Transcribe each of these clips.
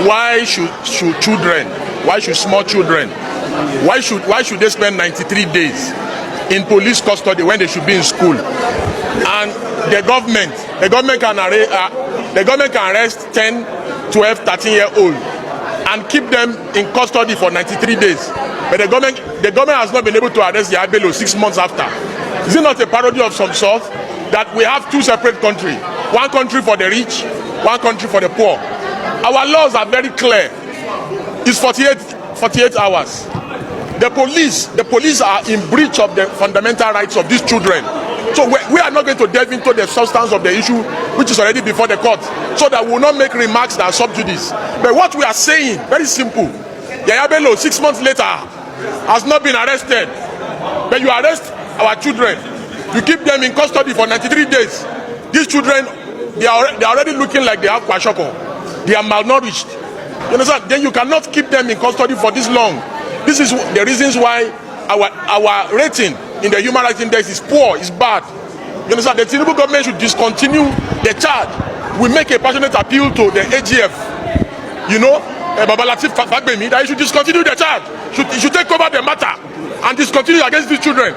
why should children, why should small children, why should they spend 93 days in police custody when they should be in school? And the government can arrest 10, 12, 13-year-old and keep them in custody for 93 days. But the government has not been able to arrest Yaya Bello 6 months after. Is it not a parody of some sort that we have two separate countries? One country for the rich, one country for the poor. Our laws are very clear. It's 48 hours. The police are in breach of the fundamental rights of these children. So we are not going to delve into the substance of the issue, which is already before the court, so that we will not make remarks that subdue this. But what we are saying, very simple. Yaya Bello, 6 months later, has not been arrested. But you arrest our children. You keep them in custody for 93 days. These children, they are already looking like they have kwashoko. They are malnourished. You understand? Then you cannot keep them in custody for this long. This is the reasons why our rating in the Human Rights Index is poor, is bad. You understand? The Tinubu government should discontinue the charge. We make a passionate appeal to the AGF, you know, Baba Latif Fagbemi, that he should discontinue the charge. He should take over the matter and discontinue against these children,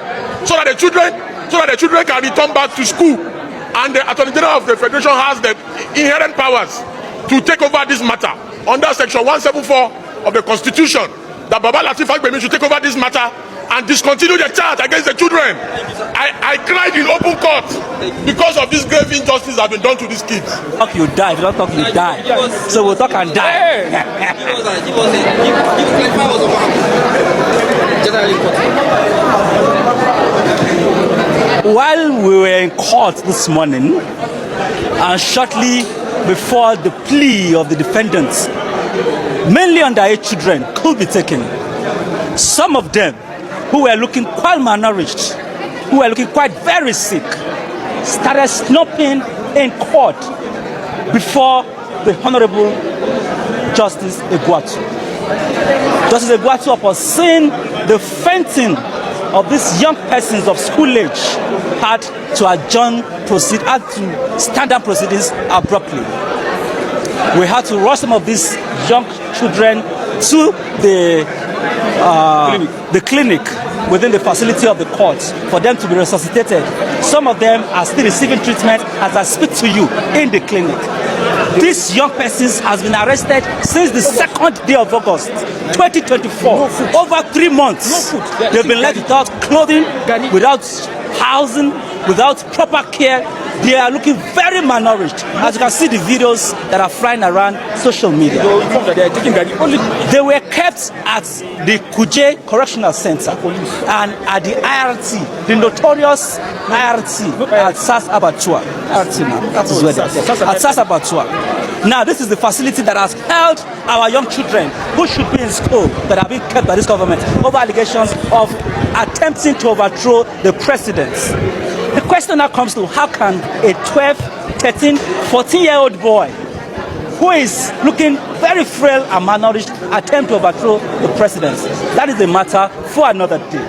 so that the children can return back to school. And the Attorney General of the Federation has the inherent powers to take over this matter under Section 174 of the Constitution. That Baba Latif Fagbemi should take over this matter and discontinue the charge against the children. I cried in open court because of this grave injustice that has been done to these kids. Talk, you die. If you don't talk, you die. So we'll talk and die. While we were in court this morning, and shortly before the plea of the defendants, mainly underage children could be taken. Some of them who were looking quite malnourished, who were looking quite very sick, started snooping in court before the Honorable Justice Egwuatu. Justice Egwuatu, upon seeing the fainting of these young persons of school age, had to had to stand down proceedings abruptly. We had to rush some of these young children to the clinic within the facility of the court for them to be resuscitated. Some of them are still receiving treatment as I speak to you in the clinic. This young person has been arrested since the 2nd day of August 2024. Over 3 months. They've been left without clothing, without housing, without proper care. They are looking very malnourished. As you can see the videos that are flying around social media. They were kept at the Kuje Correctional Center and at the IRT, the notorious IRT at SAS Abatua. That is where they are. At SAS Abatua. Now, this is the facility that has held our young children who should be in school that are being kept by this government over allegations of attempting to overthrow the president. The question now comes to, how can a 12, 13, 14-year-old boy who is looking very frail and malnourished attempt to overthrow the president? That is a matter for another day.